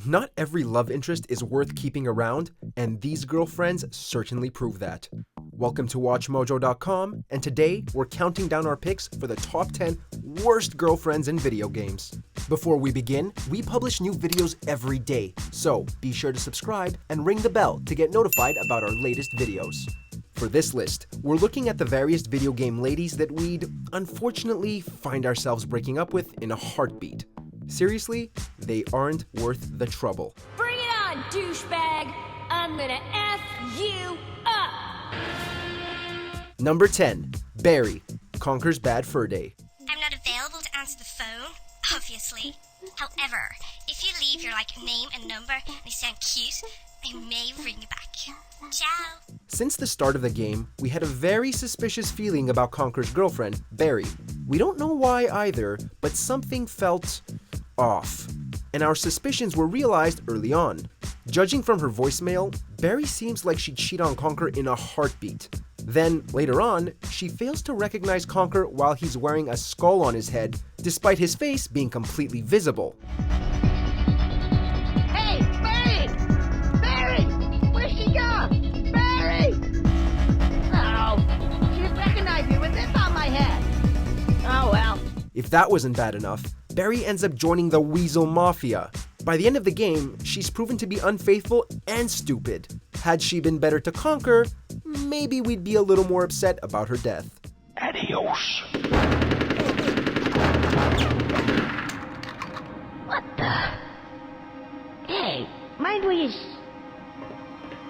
Not every love interest is worth keeping around, and these girlfriends certainly prove that. Welcome to WatchMojo.com, and today we're counting down our picks for the top 10 worst girlfriends in video games. Before we begin, we publish new videos every day, so be sure to subscribe and ring the bell to get notified about our latest videos. For this list, we're looking at the various video game ladies that we'd, unfortunately, find ourselves breaking up with in a heartbeat. Seriously, they aren't worth the trouble. Bring it on, douchebag! I'm gonna F you up! Number 10. Berri, Conker's Bad Fur Day. I'm not available to answer the phone, obviously. However, if you leave your name and number and you sound cute, I may ring you back. Ciao! Since the start of the game, we had a very suspicious feeling about Conker's girlfriend, Berri. We don't know why either, but something felt off. And our suspicions were realized early on. Judging from her voicemail, Berri seems like she'd cheat on Conker in a heartbeat. Then, later on, she fails to recognize Conker while he's wearing a skull on his head, despite his face being completely visible. Hey, Berri! Berri! Where'd she go? Berri! Oh, she recognized me with this on my head. Oh, well. If that wasn't bad enough, Berri ends up joining the Weasel Mafia. By the end of the game, she's proven to be unfaithful and stupid. Had she been better to Conker, maybe we'd be a little more upset about her death. Adios. What the? Hey, mind where you...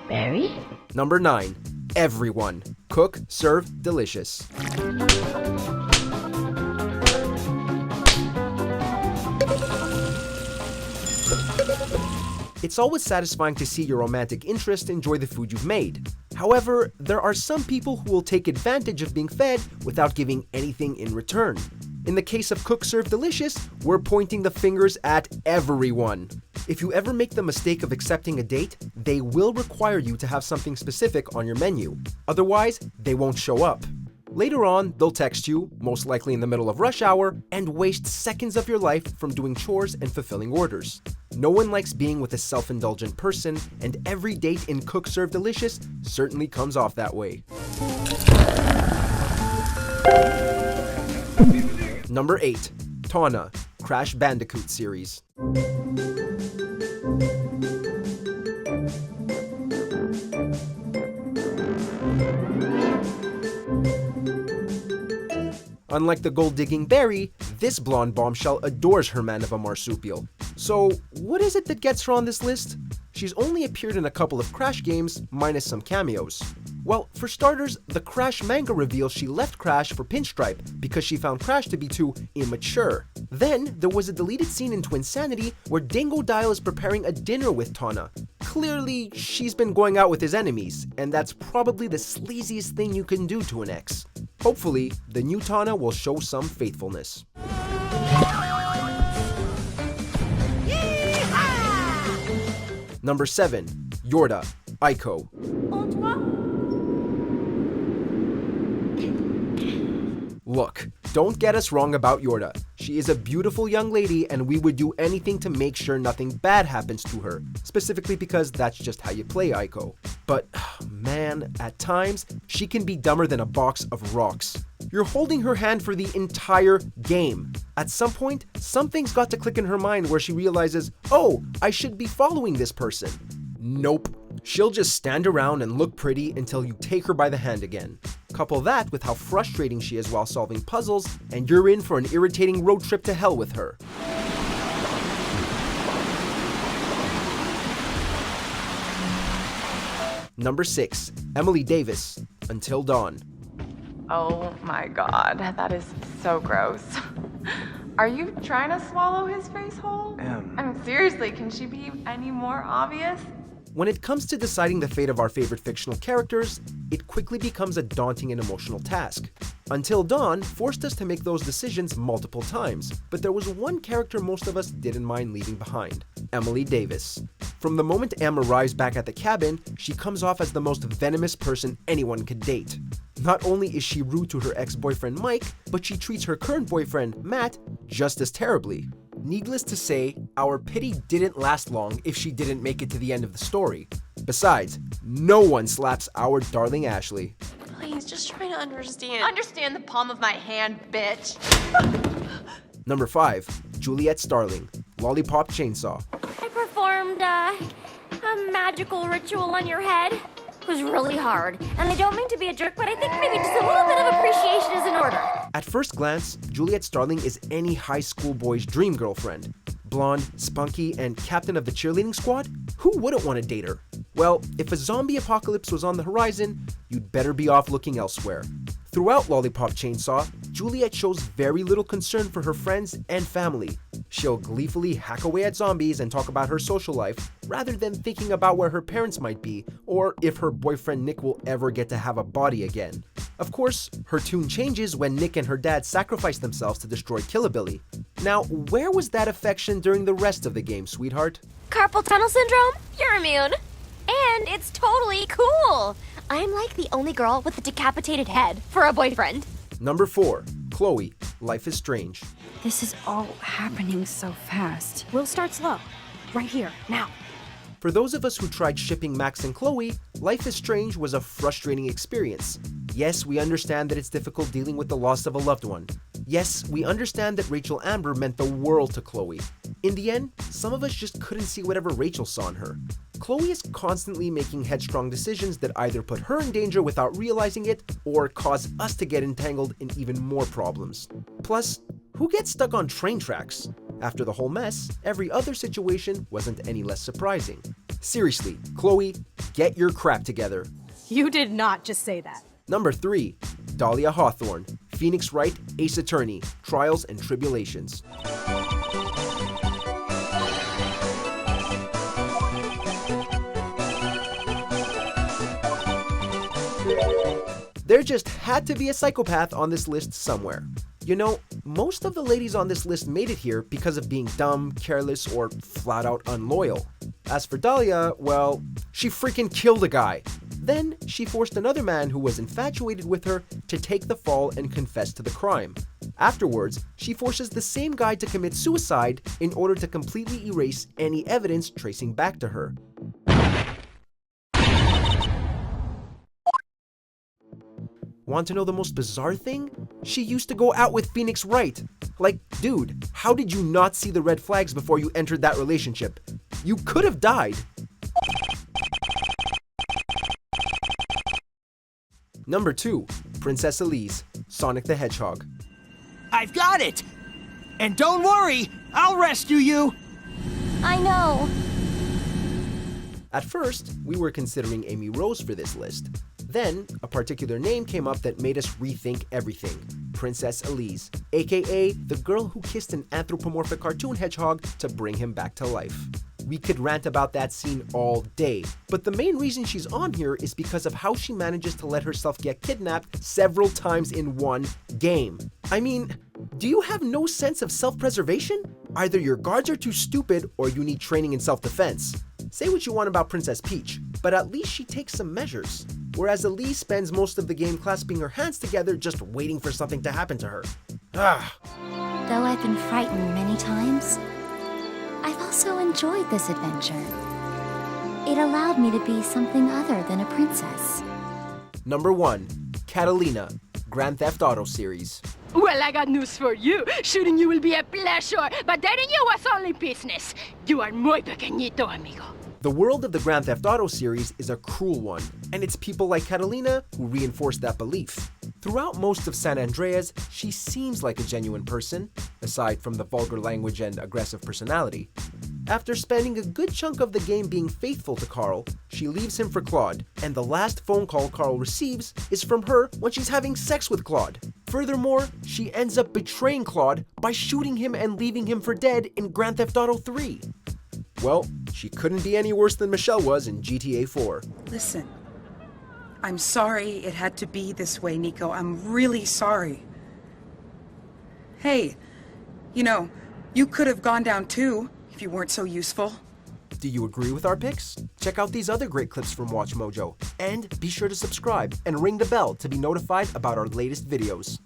Berri? Number 9. Everyone. Cook, serve, delicious. It's always satisfying to see your romantic interest enjoy the food you've made. However, there are some people who will take advantage of being fed without giving anything in return. In the case of Cook Serve Delicious, we're pointing the fingers at everyone. If you ever make the mistake of accepting a date, they will require you to have something specific on your menu. Otherwise, they won't show up. Later on, they'll text you, most likely in the middle of rush hour, and waste seconds of your life from doing chores and fulfilling orders. No one likes being with a self-indulgent person, and every date in Cook Serve Delicious certainly comes off that way. Number 8. Tawna, Crash Bandicoot series. Unlike the gold-digging Berri, this blonde bombshell adores her man of a marsupial. So, what is it that gets her on this list? She's only appeared in a couple of Crash games, minus some cameos. Well, for starters, the Crash manga reveals she left Crash for Pinstripe because she found Crash to be too immature. Then, there was a deleted scene in Twinsanity where Dingodile is preparing a dinner with Tawna. Clearly, she's been going out with his enemies, and that's probably the sleaziest thing you can do to an ex. Hopefully, the new Tawna will show some faithfulness. Number 7. Yorda, Aiko. Look, don't get us wrong about Yorda. She is a beautiful young lady and we would do anything to make sure nothing bad happens to her, specifically because that's just how you play Aiko. But, man, at times, she can be dumber than a box of rocks. You're holding her hand for the entire game. At some point, something's got to click in her mind where she realizes, oh, I should be following this person. Nope. She'll just stand around and look pretty until you take her by the hand again. Couple that with how frustrating she is while solving puzzles, and you're in for an irritating road trip to hell with her. Number 6. Emily Davis, Until Dawn. Oh my god, that is so gross. Are you trying to swallow his face whole? I mean, seriously, can she be any more obvious? When it comes to deciding the fate of our favorite fictional characters, it quickly becomes a daunting and emotional task. Until Dawn forced us to make those decisions multiple times, but there was one character most of us didn't mind leaving behind: Emily Davis. From the moment Em arrives back at the cabin, she comes off as the most venomous person anyone could date. Not only is she rude to her ex-boyfriend Mike, but she treats her current boyfriend, Matt, just as terribly. Needless to say, our pity didn't last long if she didn't make it to the end of the story. Besides, no one slaps our darling Ashley. Please, just try to understand. Understand the palm of my hand, bitch. Number 5, Juliet Starling, Lollipop Chainsaw. I performed, a magical ritual on your head. It was really hard. And I don't mean to be a jerk, but I think maybe just a little bit of appreciation is in order. At first glance, Juliet Starling is any high school boy's dream girlfriend. Blonde, spunky, and captain of the cheerleading squad? Who wouldn't want to date her? Well, if a zombie apocalypse was on the horizon, you'd better be off looking elsewhere. Throughout Lollipop Chainsaw, Juliet shows very little concern for her friends and family. She'll gleefully hack away at zombies and talk about her social life, rather than thinking about where her parents might be, or if her boyfriend Nick will ever get to have a body again. Of course, her tune changes when Nick and her dad sacrifice themselves to destroy Killabilly. Now, where was that affection during the rest of the game, sweetheart? Carpal tunnel syndrome? You're immune. And it's totally cool. I'm like the only girl with a decapitated head for a boyfriend. Number 4, Chloe, Life is Strange. This is all happening so fast. We'll start slow. Right here, now. For those of us who tried shipping Max and Chloe, Life is Strange was a frustrating experience. Yes, we understand that it's difficult dealing with the loss of a loved one. Yes, we understand that Rachel Amber meant the world to Chloe. In the end, some of us just couldn't see whatever Rachel saw in her. Chloe is constantly making headstrong decisions that either put her in danger without realizing it, or cause us to get entangled in even more problems. Plus, who gets stuck on train tracks? After the whole mess, every other situation wasn't any less surprising. Seriously, Chloe, get your crap together. You did not just say that. Number 3, Dahlia Hawthorne, Phoenix Wright, Ace Attorney, Trials and Tribulations. There just had to be a psychopath on this list somewhere. You know, most of the ladies on this list made it here because of being dumb, careless, or flat out unloyal. As for Dahlia, well, she freaking killed a guy. Then she forced another man who was infatuated with her to take the fall and confess to the crime. Afterwards, she forces the same guy to commit suicide in order to completely erase any evidence tracing back to her. Want to know the most bizarre thing? She used to go out with Phoenix Wright. Like, dude, how did you not see the red flags before you entered that relationship? You could have died. Number 2, Princess Elise, Sonic the Hedgehog. I've got it! And don't worry, I'll rescue you! I know. At first, we were considering Amy Rose for this list. Then, a particular name came up that made us rethink everything. Princess Elise, aka the girl who kissed an anthropomorphic cartoon hedgehog to bring him back to life. We could rant about that scene all day, but the main reason she's on here is because of how she manages to let herself get kidnapped several times in one game. I mean, do you have no sense of self-preservation? Either your guards are too stupid or you need training in self-defense. Say what you want about Princess Peach, but at least she takes some measures. Whereas Elise spends most of the game clasping her hands together just waiting for something to happen to her. Though I've been frightened many times, I've also enjoyed this adventure. It allowed me to be something other than a princess. Number 1, Catalina, Grand Theft Auto series. Well, I got news for you. Shooting you will be a pleasure, but dating you was only business. You are muy pequeñito, amigo. The world of the Grand Theft Auto series is a cruel one, and it's people like Catalina who reinforce that belief. Throughout most of San Andreas, she seems like a genuine person, aside from the vulgar language and aggressive personality. After spending a good chunk of the game being faithful to Carl, she leaves him for Claude, and the last phone call Carl receives is from her when she's having sex with Claude. Furthermore, she ends up betraying Claude by shooting him and leaving him for dead in Grand Theft Auto 3. Well, she couldn't be any worse than Michelle was in GTA 4. Listen, I'm sorry it had to be this way, Nico. I'm really sorry. Hey, you could have gone down too if you weren't so useful. Do you agree with our picks? Check out these other great clips from WatchMojo, and be sure to subscribe and ring the bell to be notified about our latest videos.